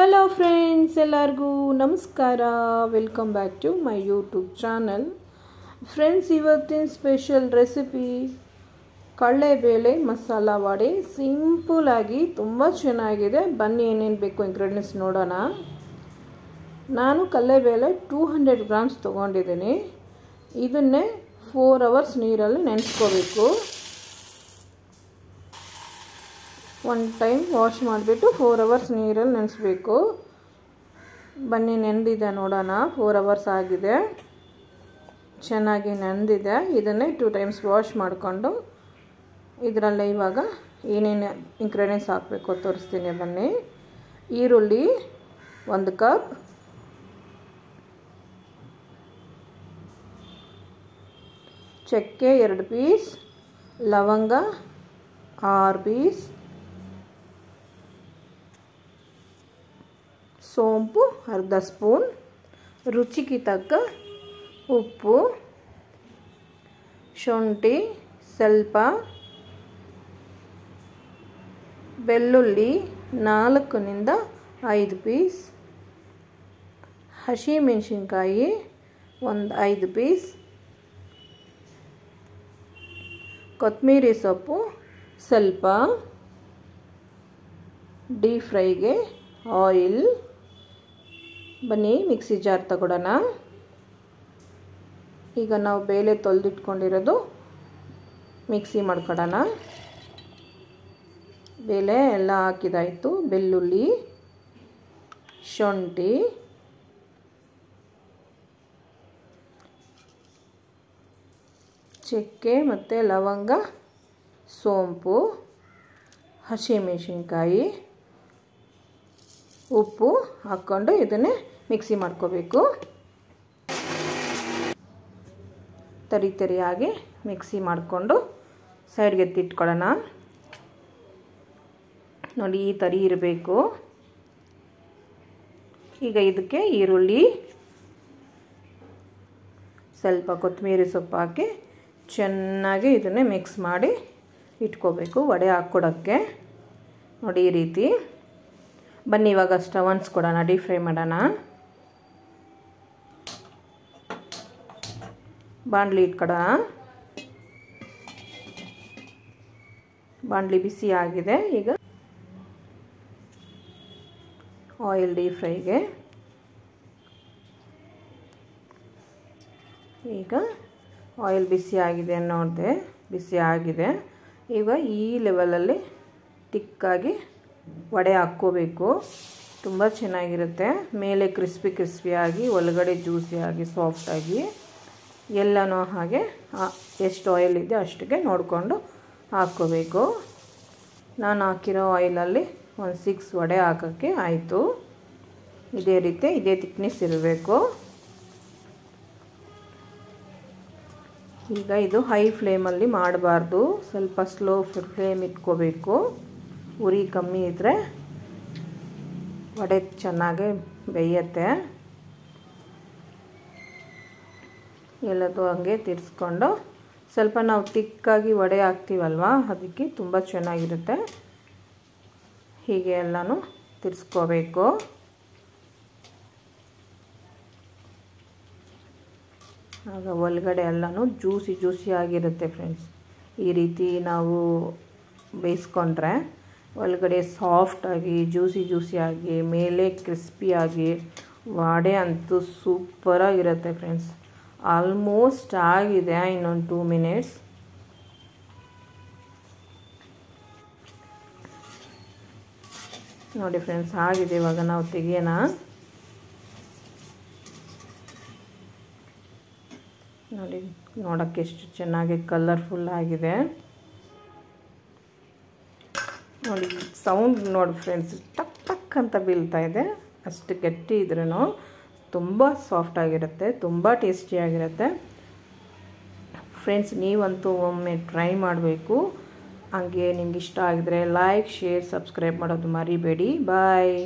Hello friends, ಎಲ್ಲರಿಗೂ ನಮಸ್ಕಾರ. Welcome back to my YouTube channel. Friends, ಇವತ್ತಿನ ಸ್ಪೆಷಲ್ ರೆಸಿಪಿ ಕಡಲೆಬೇಳೆ ಮಸಾಲ ವಡೆ. ಸಿಂಪಲಾಗಿ ತುಂಬ ಚೆನ್ನಾಗಿದೆ. ಬನ್ನಿ ಏನೇನು ಬೇಕು ಇಂಗ್ರೀಡಿಯೆಂಟ್ಸ್ ನೋಡೋಣ. ನಾನು ಕಡಲೆಬೇಳೆ 200 ಗ್ರಾಮ್ಸ್ ತೊಗೊಂಡಿದ್ದೀನಿ. ಇದನ್ನೇ 4 ಅವರ್ಸ್ ನೀರಲ್ಲಿ ನೆನೆಸ್ಕೋಬೇಕು. ಒಂದು ಟೈಮ್ ವಾಶ್ ಮಾಡಿಬಿಟ್ಟು 4 ಅವರ್ಸ್ ನೀರಲ್ಲಿ ನೆನೆಸ್ಬೇಕು. ಬನ್ನಿ ನೆನೆದಿದೆ ನೋಡೋಣ. 4 ಅವರ್ಸ್ ಆಗಿದೆ, ಚೆನ್ನಾಗಿ ನೆನೆದಿದೆ. ಇದನ್ನೇ 2 ಟೈಮ್ಸ್ ವಾಶ್ ಮಾಡಿಕೊಂಡು ಇದರಲ್ಲೇ ಇವಾಗ ಏನೇನು ಇಂಗ್ರೀಡಿಯೆಂಟ್ಸ್ ಹಾಕಬೇಕು ತೋರಿಸ್ತೀನಿ ಬನ್ನಿ. ಈರುಳ್ಳಿ 1 ಕಪ್, ಚಕ್ಕೆ 2 ಪೀಸ್, ಲವಂಗ 6 ಪೀಸ್, ಸೋಂಪು ಅರ್ಧ ಸ್ಪೂನ್, ರುಚಿಗೆ ತಕ್ಕ ಉಪ್ಪು, ಶುಂಠಿ ಸ್ವಲ್ಪ, ಬೆಳ್ಳುಳ್ಳಿ 4 to 5 ಪೀಸ್, ಹಸಿಮೆಣಸಿನ್ಕಾಯಿ 5 ಪೀಸ್, ಕೊತ್ತಂಬರಿ ಸೊಪ್ಪು ಸ್ವಲ್ಪ, ಡೀಪ್ ಫ್ರೈಗೆ ಆಯಿಲ್. ಬನ್ನಿ ಮಿಕ್ಸಿ ಜಾರ್ ತಗೊಳ್ಳೋಣ. ಈಗ ನಾವು ಬೇಳೆ ತೊಳೆದಿಟ್ಕೊಂಡಿರೋದು ಮಿಕ್ಸಿ ಮಾಡ್ಕೊಳ್ಳೋಣ. ಬೇಳೆ ಎಲ್ಲ ಹಾಕಿದಾಯಿತು. ಬೆಳ್ಳುಳ್ಳಿ, ಶುಂಠಿ, ಚಕ್ಕೆ ಮತ್ತು ಲವಂಗ, ಸೋಂಪು, ಹಸಿಮೆಣಸಿನ್ಕಾಯಿ, ಉಪ್ಪು ಹಾಕ್ಕೊಂಡು ಇದನ್ನೇ ಮಿಕ್ಸಿ ಮಾಡ್ಕೋಬೇಕು. ತರಿಯಾಗಿ ಮಿಕ್ಸಿ ಮಾಡಿಕೊಂಡು ಸೈಡ್ಗೆ ಎತ್ತಿಟ್ಕೊಳ್ಳೋಣ. ನೋಡಿ, ಈ ಥರ ಇರಬೇಕು. ಈಗ ಇದಕ್ಕೆ ಈರುಳ್ಳಿ ಸ್ವಲ್ಪ ಕೊತ್ತಂಬರಿ ಸೊಪ್ಪು ಹಾಕಿ ಚೆನ್ನಾಗಿ ಇದನ್ನೇ ಮಿಕ್ಸ್ ಮಾಡಿ ಇಟ್ಕೋಬೇಕು ವಡೆ ಹಾಕ್ಕೊಡೋಕ್ಕೆ. ನೋಡಿ ಈ ರೀತಿ. ಬನ್ನಿ ಇವಾಗ ಸ್ಟವ್ ಅನ್ಸ್ಕೊಡೋಣ, ಡೀಪ್ ಫ್ರೈ ಮಾಡೋಣ. ಬಾಣಲಿ ಇಟ್ಕೊಡೋಣ. ಬಾಣಲಿ ಬಿಸಿ ಆಗಿದೆ. ಈಗ ಆಯಿಲ್ ಡೀಪ್ ಫ್ರೈಗೆ. ಈಗ ಆಯಿಲ್ ಬಿಸಿ ಆಗಿದೆ ನೋಡಿದೆ, ಬಿಸಿ ಆಗಿದೆ. ಈಗ ಈ ಲೆವೆಲಲ್ಲಿ ತಿಕ್ಕಾಗಿ ವಡೆ ಹಾಕ್ಕೋಬೇಕು. ತುಂಬ ಚೆನ್ನಾಗಿರುತ್ತೆ. ಮೇಲೆ ಕ್ರಿಸ್ಪಿಯಾಗಿ, ಒಳಗಡೆ ಜ್ಯೂಸಿಯಾಗಿ, ಸಾಫ್ಟಾಗಿ ಎಲ್ಲನೂ ಹಾಗೆ ಎಷ್ಟು ಆಯಿಲ್ ಇದೆ ಅಷ್ಟಿಗೆ ನೋಡಿಕೊಂಡು ಹಾಕ್ಕೋಬೇಕು. ನಾನು ಹಾಕಿರೋ ಆಯಿಲಲ್ಲಿ ಒಂದು 6 ವಡೆ ಹಾಕೋಕ್ಕೆ ಆಯಿತು. ಇದೇ ರೀತಿ ಇದೇ ತಿಕ್ನೆಸ್ ಇರಬೇಕು. ಈಗ ಇದು ಹೈ ಫ್ಲೇಮಲ್ಲಿ ಮಾಡಬಾರ್ದು, ಸ್ವಲ್ಪ ಸ್ಲೋ ಫ್ಲೇಮ್ ಇಟ್ಕೋಬೇಕು. ಉರಿ ಕಮ್ಮಿ ಇದ್ದರೆ ವಡೆ ಚೆನ್ನಾಗಿ ಬೇಯುತ್ತೆ. ಎಲ್ಲದೂ ಹಂಗೆ ತಿರ್ಸ್ಕೊಂಡು ಸ್ವಲ್ಪ ನಾವು ತಿಕ್ಕಾಗಿ ವಡೆ ಹಾಕ್ತೀವಲ್ವ, ಅದಕ್ಕೆ ತುಂಬ ಚೆನ್ನಾಗಿರುತ್ತೆ. ಹೀಗೆ ಎಲ್ಲನೂ ತಿರ್ಸ್ಕೋಬೇಕು. ಆಗ ಒಳಗಡೆ ಎಲ್ಲನೂ ಜ್ಯೂಸಿ ಆಗಿರುತ್ತೆ ಫ್ರೆಂಡ್ಸ್. ಈ ರೀತಿ ನಾವು ಬೇಯಿಸ್ಕೊಂಡ್ರೆ ಒಳಗಡೆ ಸಾಫ್ಟಾಗಿ, ಜ್ಯೂಸಿಯಾಗಿ, ಮೇಲೆ ಕ್ರಿಸ್ಪಿಯಾಗಿ ವಡೆ ಅಂತೂ ಸೂಪರಾಗಿರುತ್ತೆ ಫ್ರೆಂಡ್ಸ್. ಆಲ್ಮೋಸ್ಟ್ ಆಗಿದೆ, ಇನ್ನೊಂದು 2 ಮಿನಿಟ್ಸ್. ನೋಡಿ ಫ್ರೆಂಡ್ಸ್, ಆಗಿದೆ. ಇವಾಗ ನಾವು ತೆಗೆಯೋಣ. ನೋಡಿ, ನೋಡೋಕ್ಕೆ ಎಷ್ಟು ಚೆನ್ನಾಗಿ ಕಲರ್ಫುಲ್ ಆಗಿದೆ. ನೋಡಿ ಸೌಂಡ್ ನೋಡಿ ಫ್ರೆಂಡ್ಸ್, ಟಕ್ ಟಕ್ ಅಂತ ಬೀಳ್ತಾ ಇದೆ. ಅಷ್ಟು ಗಟ್ಟಿ ಇದ್ರೂ ತುಂಬ ಸಾಫ್ಟಾಗಿರುತ್ತೆ, ತುಂಬ ಟೇಸ್ಟಿಯಾಗಿರುತ್ತೆ ಫ್ರೆಂಡ್ಸ್. ನೀವಂತೂ ಒಮ್ಮೆ ಟ್ರೈ ಮಾಡಬೇಕು. ಹಾಗೆ ನಿಮ್ಗೆ ಇಷ್ಟ ಆಗಿದ್ರೆ ಲೈಕ್, ಶೇರ್, ಸಬ್ಸ್ಕ್ರೈಬ್ ಮಾಡೋದು ಮರಿಬೇಡಿ. ಬಾಯ್.